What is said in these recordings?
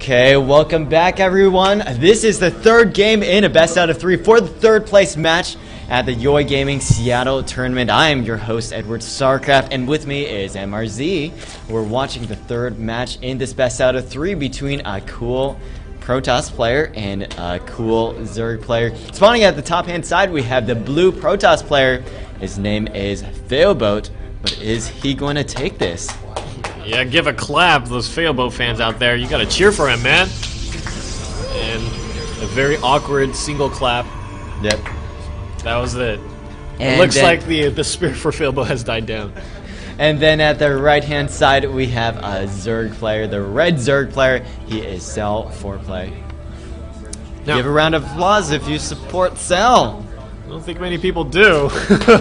Okay, welcome back everyone. This is the third game in a best out of 3 for the third place match at the Yoi Gaming Seattle tournament. I am your host, EdwardStarcraft, and with me is MRZ. We're watching the third match in this best out of 3 between a cool Protoss player and a cool Zerg player. Spawning at the top hand side, we have the blue Protoss player. His name is Failboat, but is he going to take this? Yeah, give a clap, those Failboat fans out there. You gotta cheer for him, man. And a very awkward single clap. Yep. That was it. And it looks like the spirit for Failboat has died down. And then at the right-hand side, we have a Zerg player, the red Zerg player. He is SalForeplay. Now, give a round of applause if you support Sal. I don't think many people do.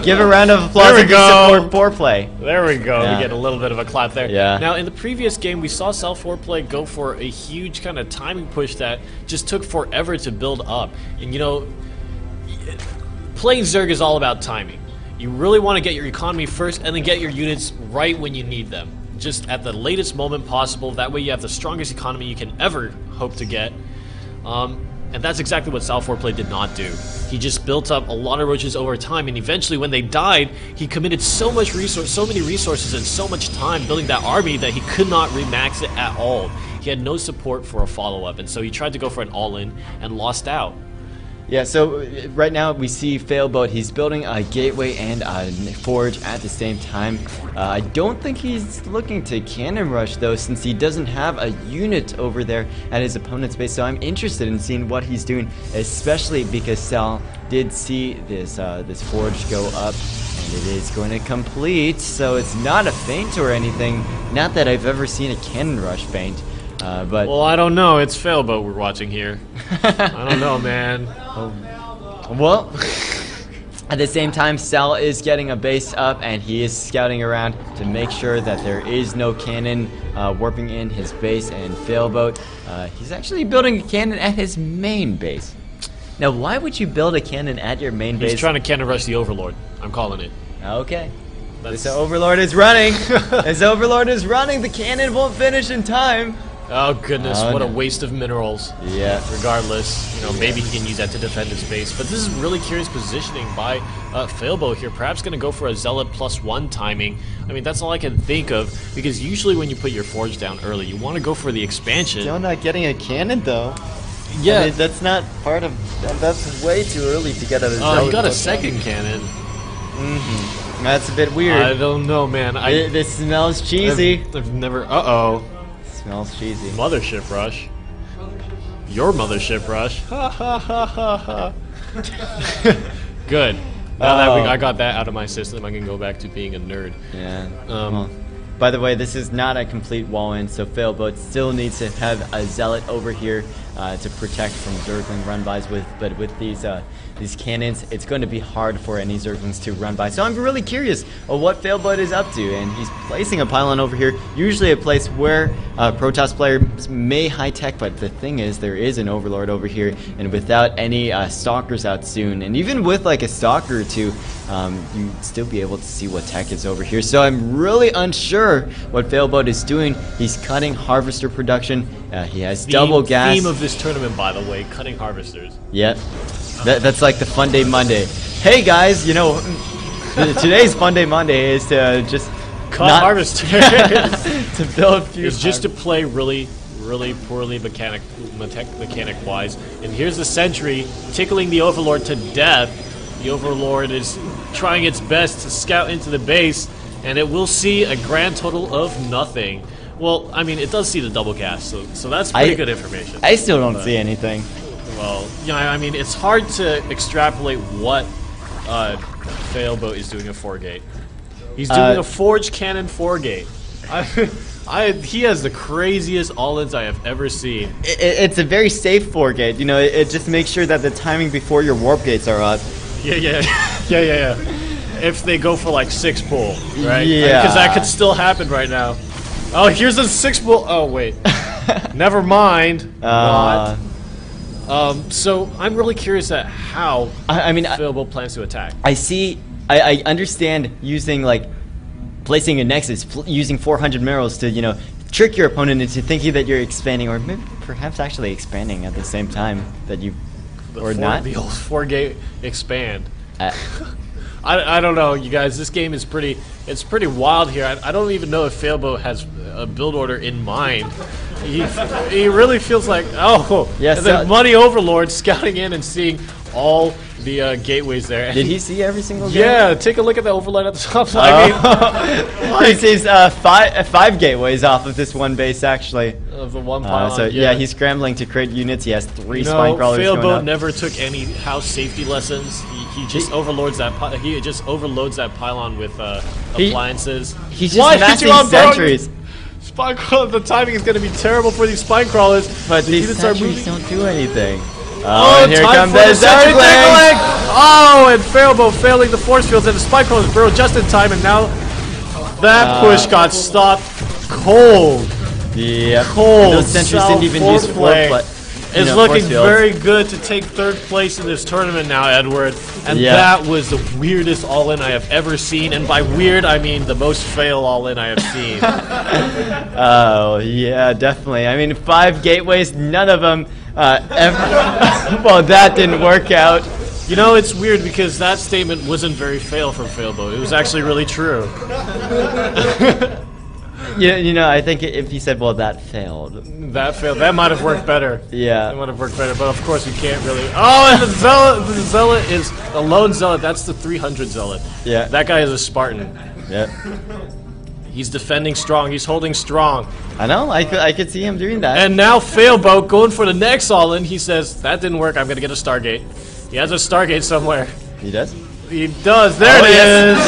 Give a round of applause if you support Foreplay. There we go. Yeah. We get a little bit of a clap there. Yeah. Now, in the previous game, we saw SalForeplay go for a huge kind of timing push that just took forever to build up. And, you know, playing Zerg is all about timing. You really want to get your economy first and then get your units right when you need them. Just at the latest moment possible. That way you have the strongest economy you can ever hope to get. And that's exactly what SalForeplay did not do. He just built up a lot of roaches over time, and eventually when they died, he committed so many resources and so much time building that army that he could not remax it at all. He had no support for a follow-up, and so he tried to go for an all-in and lost out. Yeah, so right now we see Failboat. He's building a gateway and a forge at the same time. I don't think he's looking to cannon rush though, since he doesn't have a unit over there at his opponent's base. So I'm interested in seeing what he's doing, especially because Sal did see this this forge go up, and it is going to complete. So it's not a feint or anything. Not that I've ever seen a cannon rush feint. But well, I don't know. It's Failboat we're watching here. I don't know, man. Well, at the same time, Sal is getting a base up, and he is scouting around to make sure that there is no cannon warping in his base. And Failboat, he's actually building a cannon at his main base. Now, why would you build a cannon at your main base? He's trying to cannon rush the Overlord. I'm calling it. Okay. This Overlord is running. This Overlord is running. The cannon won't finish in time. Oh goodness, what a waste of minerals. Yeah. Regardless, you know, maybe he can use that to defend his base. But this is really curious positioning by Failboat here. Perhaps going to go for a Zealot +1 timing. I mean, that's all I can think of, because usually when you put your forge down early, you want to go for the expansion. Still not getting a cannon though. Yeah. I mean, that's not part of. That's way too early to get a Zealot. Oh, he got a second cannon. Mm-hmm. That's a bit weird. I don't know, man. This smells cheesy. I've never. Uh-oh. Smells cheesy. Mothership rush. Your mothership rush. Ha ha ha ha ha. Good. Now that I got that out of my system, I can go back to being a nerd. Yeah. Well, by the way, this is not a complete wall-in, so Failboat still needs to have a Zealot over here to protect from Zergling run-bys but with these cannons, it's going to be hard for any Zerglings to run by. So I'm really curious of what Failboat is up to, and he's placing a pylon over here, usually a place where Protoss players may high-tech, but the thing is, there is an Overlord over here, and without any Stalkers out soon, and even with like a Stalker or two, you'd still be able to see what tech is over here. So I'm really unsure what Failboat is doing. He's cutting Harvester production. He has double gas. The theme of this tournament, by the way, cutting Harvesters. Yep. That's like the Fun Day Monday. Hey guys, you know, today's Fun Day Monday is to just cut Harvesters. To build few. It's just to play really poorly mechanic wise. And here's the Sentry tickling the Overlord to death. The Overlord is trying its best to scout into the base, and it will see a grand total of nothing. Well, I mean, it does see the double gas, so that's pretty good information. I still don't see anything. Well, yeah, I mean, it's hard to extrapolate what Failboat is doing at 4-gate. He's doing a Forge Cannon 4-gate. He has the craziest all-ins I have ever seen. It's a very safe 4-gate. You know, it just makes sure that the timing before your warp gates are up. Yeah. If they go for like 6 pull, right? Yeah. Because that could still happen right now. Oh, here's a 6 pull. Oh, wait. Never mind. Not. So I'm really curious at how Failboat plans to attack. I understand using like placing a nexus, using 400 minerals to, you know, trick your opponent into thinking that you're expanding, or maybe perhaps actually expanding at the same time that you, not. The old 4-gate expand. I don't know, you guys. This game is pretty wild here. I don't even know if Failboat has a build order in mind. He really feels like, oh, yes, and then Money Overlord scouting in and seeing all the gateways there. Did he see every single gate? Yeah, take a look at the overlay at the top. I mean, he sees five gateways off of this one base, actually. Of the one pylon. So yeah, he's scrambling to create units. He has 3 spine crawlers going Failboat up. never took any house safety lessons. He just overloads that. He just overloads that pylon with appliances. He's just massing sentries. Spine crawler. The timing is going to be terrible for these spine crawlers. But these sentries don't do anything. Oh, and here comes the Zergling! Oh, and Failboat failing the force fields, and the spike crawlers burrow just in time, and now that push got stopped cold. Yeah, cold. Those sentries didn't even use foreplay. It's looking very good to take 3rd place in this tournament now, Edward. And that was the weirdest all-in I have ever seen. And by weird, I mean the most fail all-in I have seen. Oh, yeah, definitely. I mean, 5 gateways, none of them ever. Well, that didn't work out. You know, it's weird because that statement wasn't very fail from Failboat. It was actually really true. Yeah, you know, I think if he said, well, that failed. That failed. That might have worked better. Yeah. That might have worked better, but of course we can't really. Oh, and the Zealot is the lone Zealot. That's the 300 Zealot. Yeah. That guy is a Spartan. Yep. He's defending strong. He's holding strong. I know. I could see him doing that. And now Failboat going for the next all-in. He says, that didn't work. I'm going to get a Stargate. He has a Stargate somewhere. He does? He does. There it is.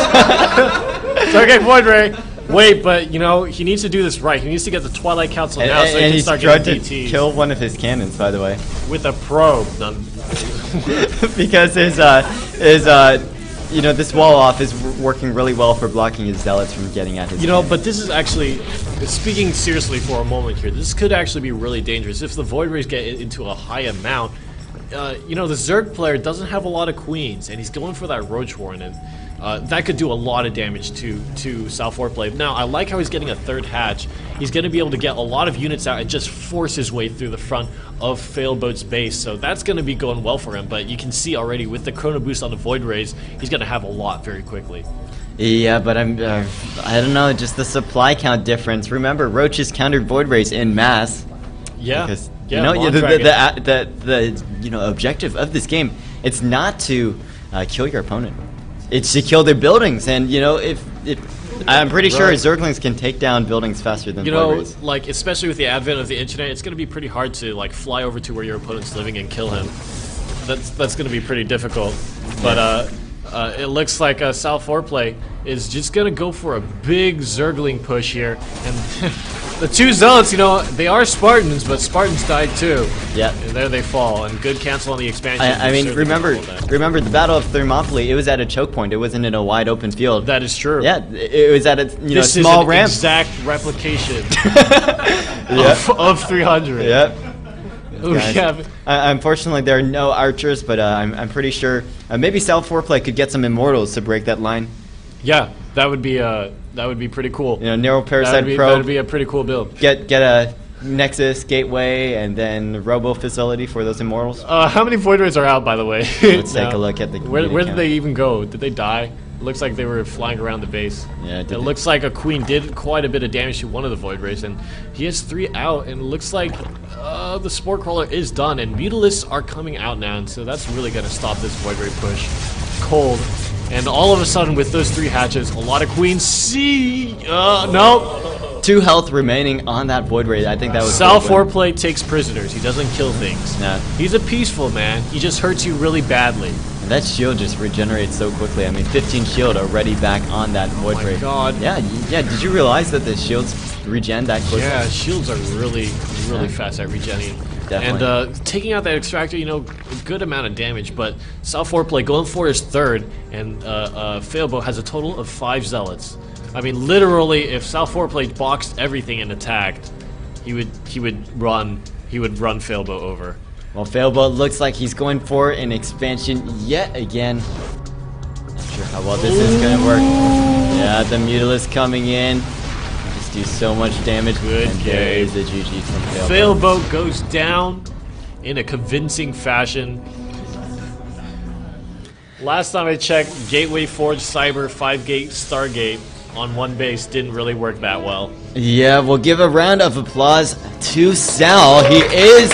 Stargate Void Ray. Wait, but you know, he needs to do this right. He needs to get the Twilight Council now so he can start getting DTs. To kill one of his cannons, by the way. With a probe. Because you know, this wall off is working really well for blocking his zealots from getting at his cannons. But this is actually, speaking seriously for a moment here, this could actually be really dangerous. If the Void Rays get into a high amount, you know, the Zerg player doesn't have a lot of queens, and he's going for that Roach Warren, and that could do a lot of damage to SalForeplay. Now, I like how he's getting a 3rd hatch. He's going to be able to get a lot of units out and just force his way through the front of Failboat's base, so that's going to be going well for him, but you can see already with the Chrono Boost on the Void Rays, he's going to have a lot very quickly. Yeah, but I don't know, just the supply count difference. Remember, Roaches countered Void Rays in mass. Yeah. Because, yeah, you know, the you know, objective of this game, it's not to kill your opponent. It's to kill their buildings, and you know, if I'm pretty sure Zerglings can take down buildings faster than Void Rays. Like especially with the advent of the internet, it's going to be pretty hard to like fly over to where your opponent's living and kill him. That's going to be pretty difficult. But it looks like SalForeplay is just going to go for a big Zergling push here, and the 2 Zealots, you know, they are Spartans, but Spartans died too. Yeah. And there they fall, and good cancel on the expansion. I mean, remember the Battle of Thermopylae, it was at a choke point. It wasn't in a wide open field. That is true. Yeah, it was at a small ramp. This is an exact replication of 300. Yep. Yeah. Unfortunately, there are no archers, but I'm pretty sure maybe SalForeplay could get some immortals to break that line. Yeah, that would be pretty cool. You know, Neural Parasite Probe. That would be a pretty cool build. Get a Nexus Gateway and then Robo Facility for those immortals. How many Void Rays are out, by the way? Let's take a look at the. Where did they even go? Did they die? It looks like they were flying around the base. Yeah, it looks like a Queen did quite a bit of damage to one of the Void Rays, and he has 3 out, and it looks like the Spore Crawler is done, and Mutalisks are coming out now, and so that's really going to stop this Void Ray push cold. And all of a sudden, with those 3 hatches, a lot of Queens. No. 2 health remaining on that Void Ray. I think that was. SalForeplay takes prisoners. He doesn't kill things. No. He's a peaceful man. He just hurts you really badly. And that shield just regenerates so quickly. I mean, 15 shield already back on that Void Ray. Oh my god. Yeah. Did you realize that the shields regen that quickly? Yeah, shields are really fast at regenning. Definitely. And taking out that extractor, you know, a good amount of damage, but SalForeplay going for his 3rd, and Failboat has a total of 5 Zealots. I mean, literally, if SalForeplay boxed everything and attacked, he would run Failboat over. Well, Failboat looks like he's going for an expansion yet again. Not sure how well this is going to work. Yeah, the Mutalisks coming in. Just do so much damage. Good and there game. is a GG from Failboat. Failboat goes down in a convincing fashion. Last time I checked, Gateway Forge Cyber 5-gate Stargate on one base didn't really work that well. Yeah, we'll give a round of applause to Sal. He is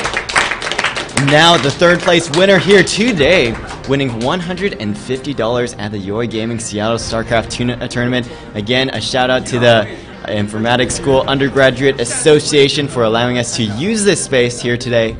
now the third place winner here today, winning $150 at the Yoi Gaming Seattle StarCraft Tournament. Again, a shout out to the Informatics School Undergraduate Association for allowing us to use this space here today.